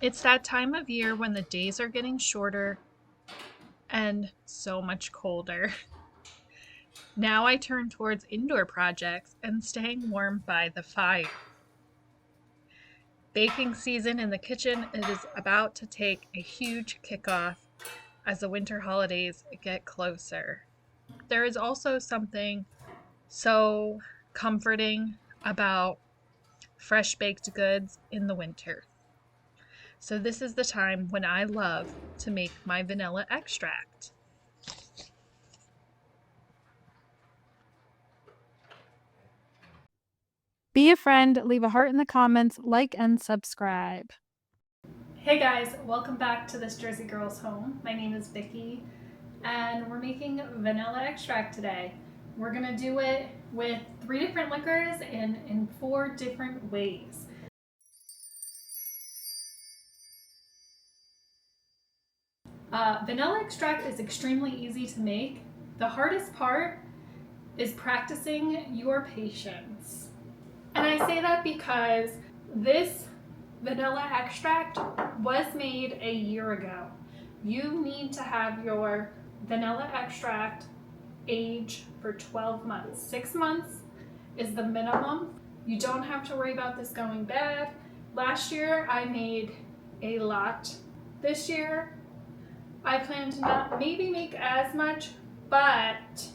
It's that time of year when the days are getting shorter and so much colder. Now I turn towards indoor projects and staying warm by the fire. Baking season in the kitchen is about to take a huge kickoff as the winter holidays get closer. There is also something so comforting about fresh baked goods in the winter. So, this is the time when I love to make my vanilla extract. Be a friend, leave a heart in the comments, like and subscribe. Hey guys, welcome back to this Jersey Girl's home. My name is Vicky and we're making vanilla extract today. We're gonna do it with 3 different liquors and in 4 different ways. Vanilla extract is extremely easy to make. The hardest part is practicing your patience. And I say that because this vanilla extract was made a year ago. You need to have your vanilla extract age for 12 months. 6 months is the minimum. You don't have to worry about this going bad. Last year I made a lot. This year I plan to not maybe make as much, but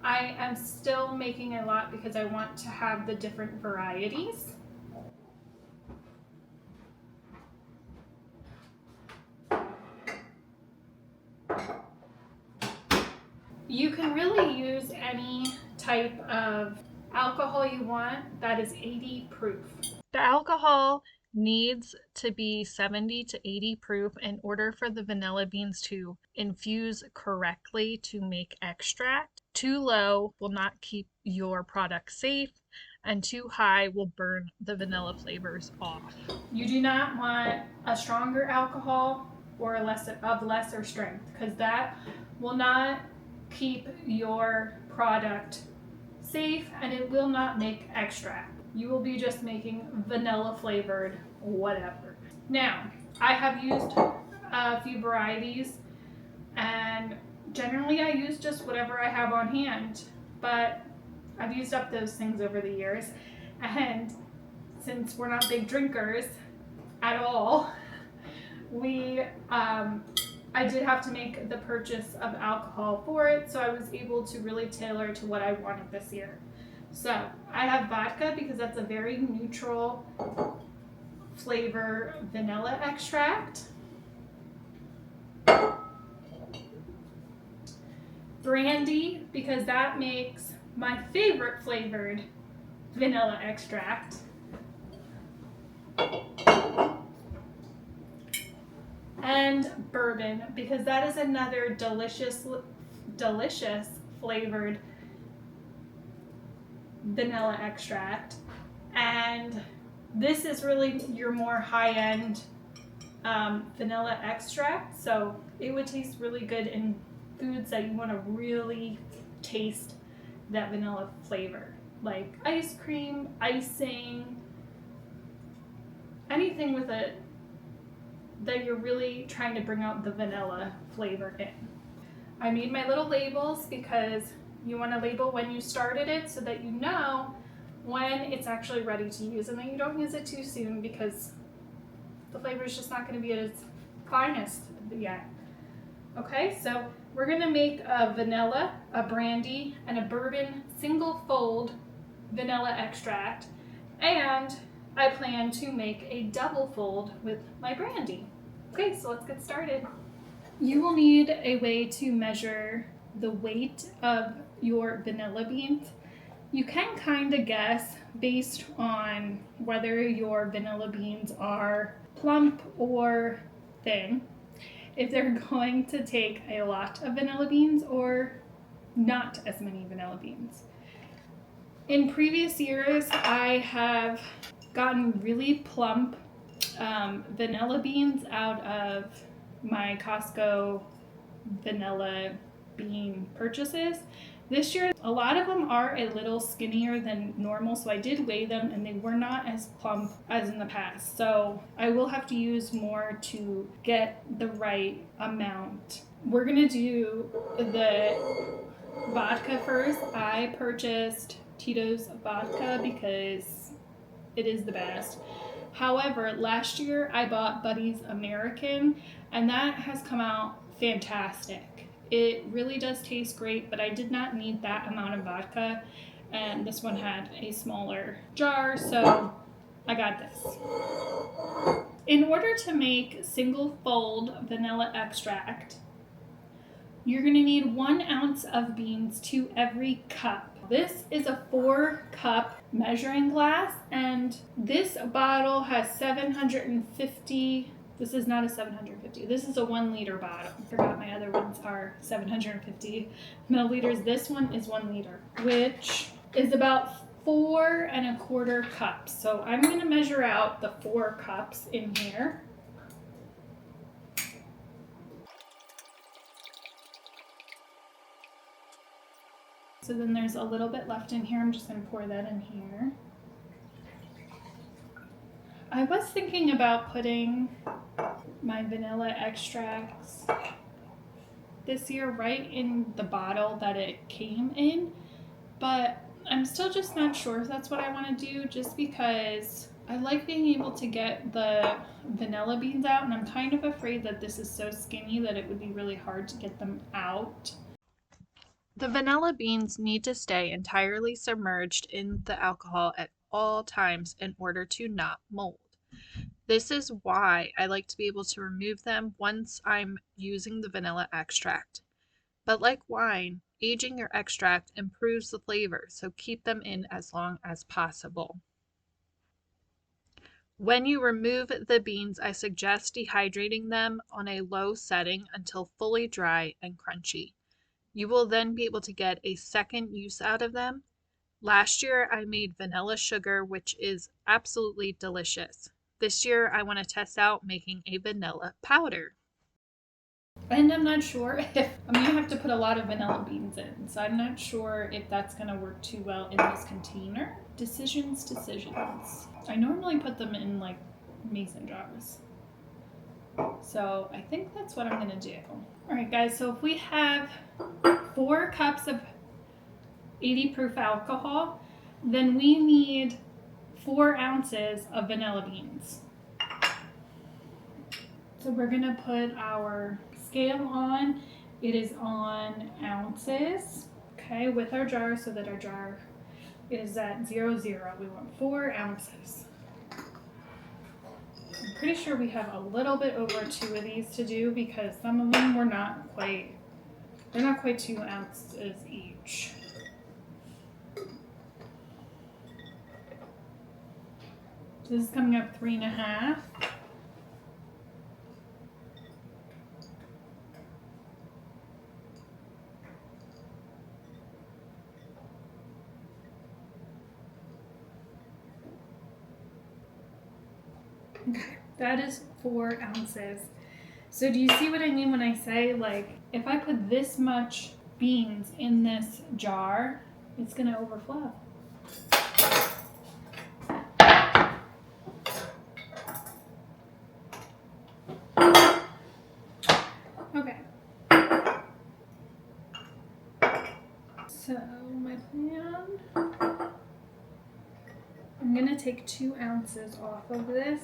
I am still making a lot because I want to have the different varieties. You can really use any type of alcohol you want that is 80 proof. The alcohol needs to be 70 to 80 proof in order for the vanilla beans to infuse correctly to make extract. Too low will not keep your product safe, and too high will burn the vanilla flavors off. You do not want a stronger alcohol or a lesser strength, because that will not keep your product safe and it will not make extract. You will be just making vanilla flavored whatever. Now, I have used a few varieties and generally I use just whatever I have on hand, but I've used up those things over the years, and since we're not big drinkers at all, I did have to make the purchase of alcohol for it, so I was able to really tailor to what I wanted this year. So I have vodka because that's a very neutral flavor vanilla extract. Brandy because that makes my favorite flavored vanilla extract. And bourbon because that is another delicious flavored vanilla extract. And this is really your more high-end vanilla extract, so it would taste really good in foods that you want to really taste that vanilla flavor, like ice cream, icing, anything with it that you're really trying to bring out the vanilla flavor in. I made my little labels because you want to label when you started it so that you know when it's actually ready to use, and then you don't use it too soon because the flavor is just not going to be at its finest yet. Okay, so we're going to make a vanilla, a brandy, and a bourbon single fold vanilla extract, and I plan to make a double fold with my brandy. Okay, so let's get started. You will need a way to measure the weight of your vanilla beans. You can kind of guess based on whether your vanilla beans are plump or thin, if they're going to take a lot of vanilla beans or not as many vanilla beans. In previous years, I have gotten really plump vanilla beans out of my Costco vanilla bean purchases, This year, a lot of them are a little skinnier than normal, so I did weigh them and they were not as plump as in the past. So I will have to use more to get the right amount. We're gonna do the vodka first. I purchased Tito's vodka because it is the best. However, last year I bought Buddy's American and that has come out fantastic. It really does taste great, but I did not need that amount of vodka, and this one had a smaller jar, so I got this. In order to make single fold vanilla extract, you're going to need 1 ounce of beans to every cup. This is a 4-cup measuring glass, and this bottle has 750. This is not a 750. This is a 1 liter bottle. I forgot my other ones are 750 milliliters. This one is 1 liter, which is about 4 1/4 cups. So I'm going to measure out the 4 cups in here. So then there's a little bit left in here. I'm just going to pour that in here. I was thinking about putting my vanilla extracts this year right in the bottle that it came in, but I'm still just not sure if that's what I want to do, just because I like being able to get the vanilla beans out, and I'm kind of afraid that this is so skinny that it would be really hard to get them out. The vanilla beans need to stay entirely submerged in the alcohol at all times in order to not mold. This is why I like to be able to remove them once I'm using the vanilla extract. But like wine, aging your extract improves the flavor, so keep them in as long as possible. When you remove the beans, I suggest dehydrating them on a low setting until fully dry and crunchy. You will then be able to get a second use out of them. Last year, I made vanilla sugar, which is absolutely delicious. This year, I want to test out making a vanilla powder. And I'm not sure if I'm going to have to put a lot of vanilla beans in, so I'm not sure if that's going to work too well in this container. Decisions. I normally put them in like mason jars. So I think that's what I'm going to do. All right, guys, so if we have 4 cups of 80 proof alcohol, then we need 4 ounces of vanilla beans. So we're going to put our scale on. It is on ounces, okay, with our jar, so that our jar is at 0, 0. We want 4 ounces. I'm pretty sure we have a little bit over 2 of these to do, because some of them were not quite, they're not quite 2 ounces each. So this is coming up 3 1/2. Okay, that is 4 ounces. So do you see what I mean when I say, like, if I put this much beans in this jar, it's going to overflow. Okay. So my plan, I'm going to take 2 ounces off of this.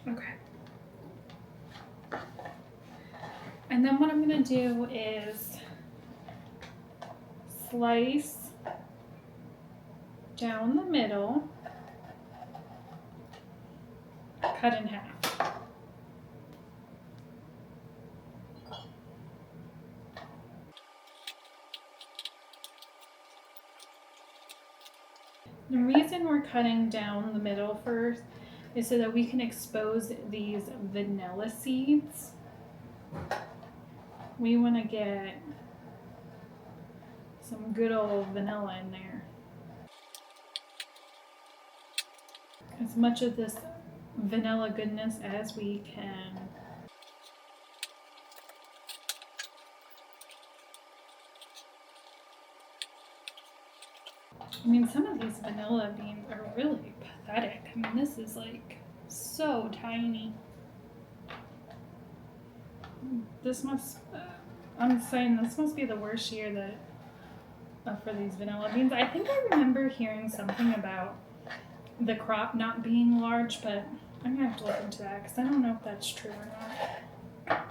Okay. And then what I'm going to do is slice down the middle, cut in half. The reason we're cutting down the middle first is so that we can expose these vanilla seeds. We want to get some good old vanilla in there. as much of this vanilla goodness as we can. I mean, some of these vanilla beans are really pathetic. I mean, this is like so tiny. This must, I'm saying this must be the worst year that for these vanilla beans. I think I remember hearing something about the crop not being large, but I'm gonna have to look into that because I don't know if that's true or not.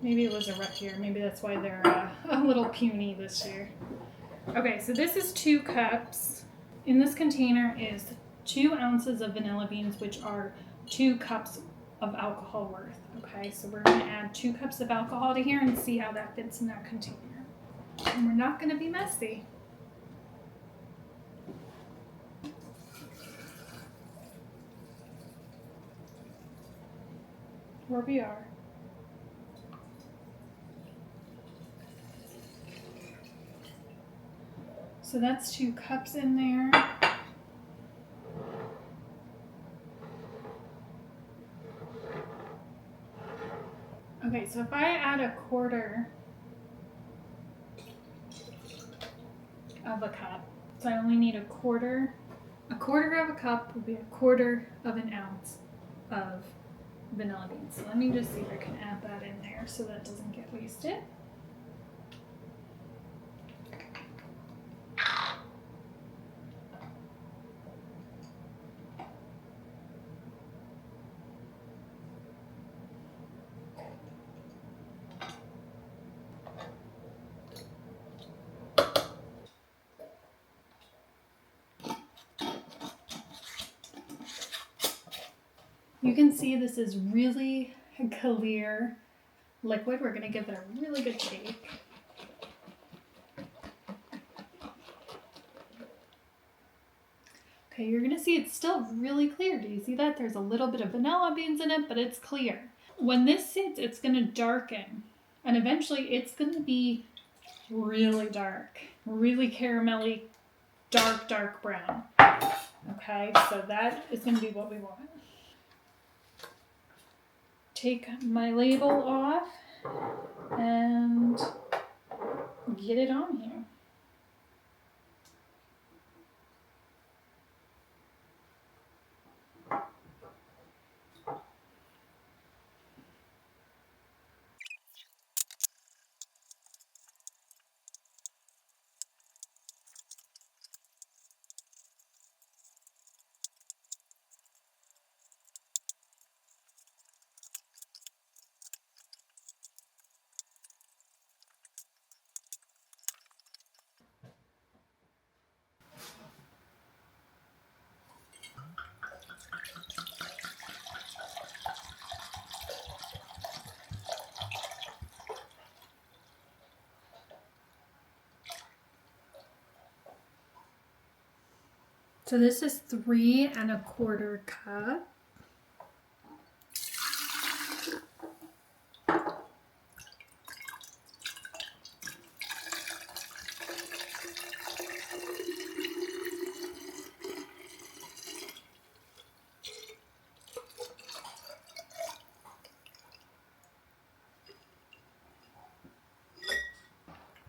Maybe it was a rough year. Maybe that's why they're a little puny this year. Okay, so this is 2 cups. In this container is 2 ounces of vanilla beans, which are 2 cups of alcohol worth. Okay, so we're going to add 2 cups of alcohol to here and see how that fits in that container. And we're not going to be messy. Where we are. So that's 2 cups in there. Okay, so if I add a quarter of a cup, so I only need a quarter of a cup would be a quarter of an ounce of vanilla beans. So let me just see if I can add that in there so that doesn't get wasted. You can see this is really clear liquid. We're going to give it a really good shake. Okay, you're going to see it's still really clear. Do you see that? There's a little bit of vanilla beans in it, but it's clear. When this sits, it's going to darken, and eventually it's going to be really dark, really caramelly, dark brown. Okay, so that is going to be what we want. Take my label off and get it on here. So this is 3 1/4 cup.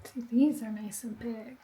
See, these are nice and big.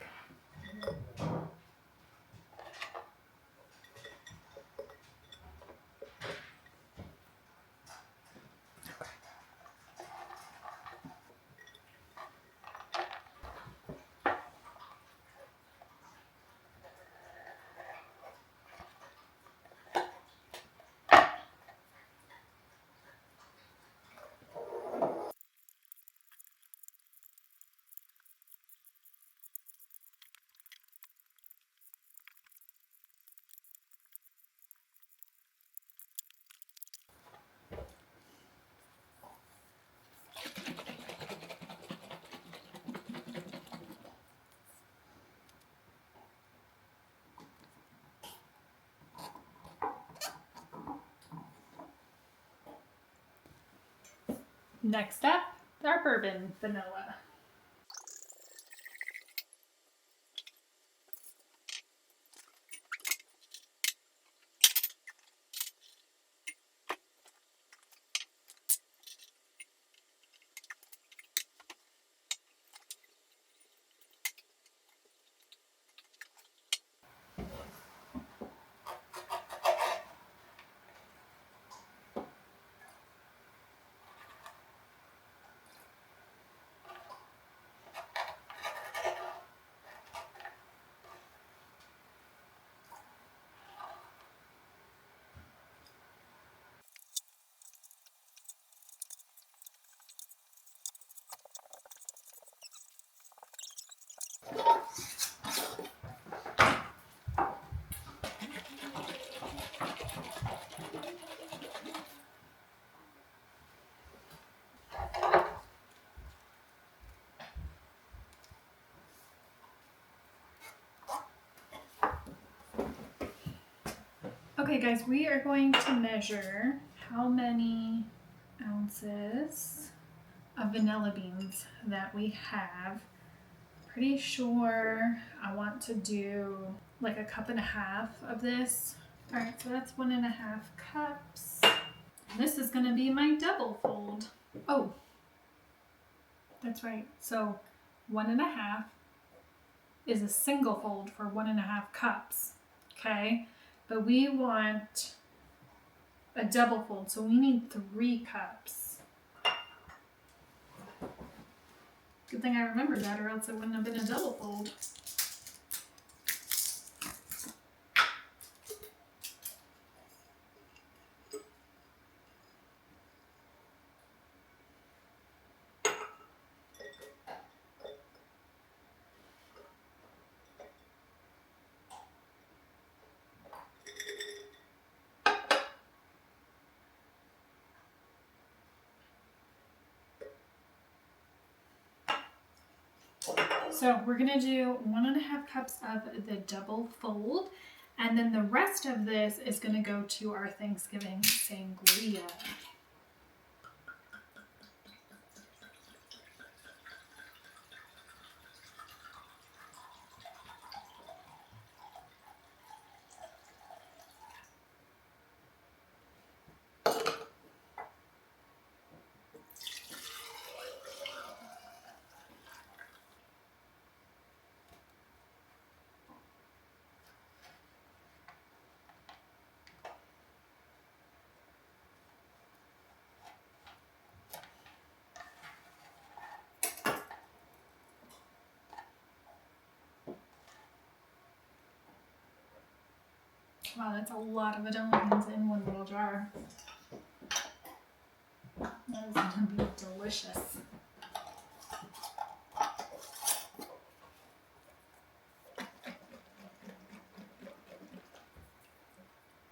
Next up, our bourbon vanilla. Okay guys, we are going to measure how many ounces of vanilla beans that we have. Pretty sure I want to do like 1.5 cups of this. All right, so that's 1.5 cups. And this is gonna be my double fold. Oh, that's right. So 1.5 is a single fold for 1.5 cups, okay? But we want a double fold, so we need 3 cups. Good thing I remembered that, or else it wouldn't have been a double fold. So we're gonna do 1.5 cups of the double fold, and then the rest of this is gonna go to our Thanksgiving sangria. Wow, that's a lot of vanilla beans in one little jar. That is gonna be delicious.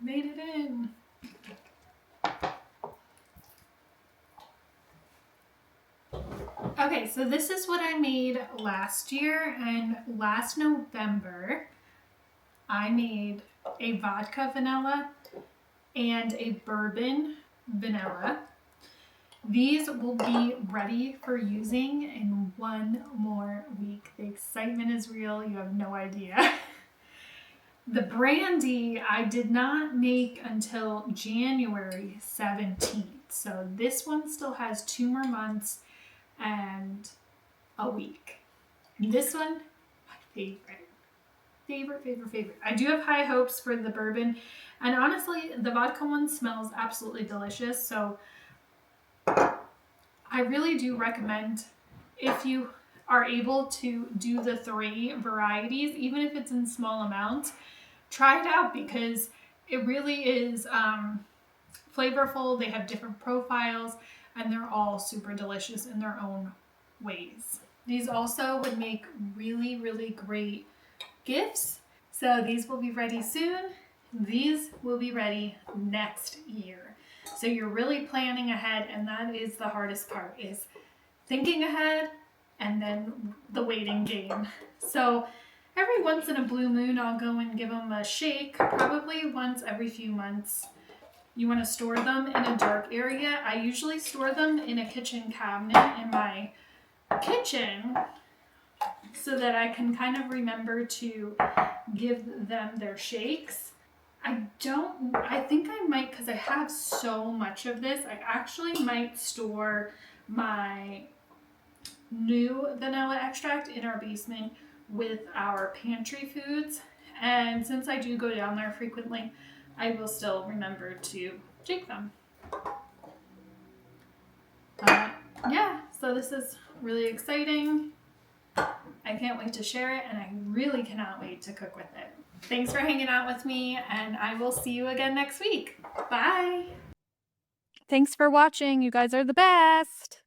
Made it in. Okay, so this is what I made last year, and last November I made a vodka vanilla and a bourbon vanilla. These will be ready for using in 1 more week. The excitement is real, you have no idea. The brandy I did not make until January 17th. So this one still has 2 more months and a week. And this one, my favorite. Favorite. I do have high hopes for the bourbon, and honestly the vodka one smells absolutely delicious, so I really do recommend, if you are able to do the 3 varieties, even if it's in small amounts, try it out because it really is flavorful. They have different profiles and they're all super delicious in their own ways. These also would make really great gifts. So these will be ready soon. These will be ready next year. So you're really planning ahead, and that is the hardest part, is thinking ahead and then the waiting game. So every once in a blue moon, I'll go and give them a shake, probably once every few months. You want to store them in a dark area. I usually store them in a kitchen cabinet in my kitchen, so that I can kind of remember to give them their shakes. I think I might, because I have so much of this, I actually might store my new vanilla extract in our basement with our pantry foods. And since I do go down there frequently, I will still remember to shake them. Yeah, so this is really exciting. I can't wait to share it, and I really cannot wait to cook with it. Thanks for hanging out with me, and I will see you again next week. Bye! Thanks for watching. You guys are the best.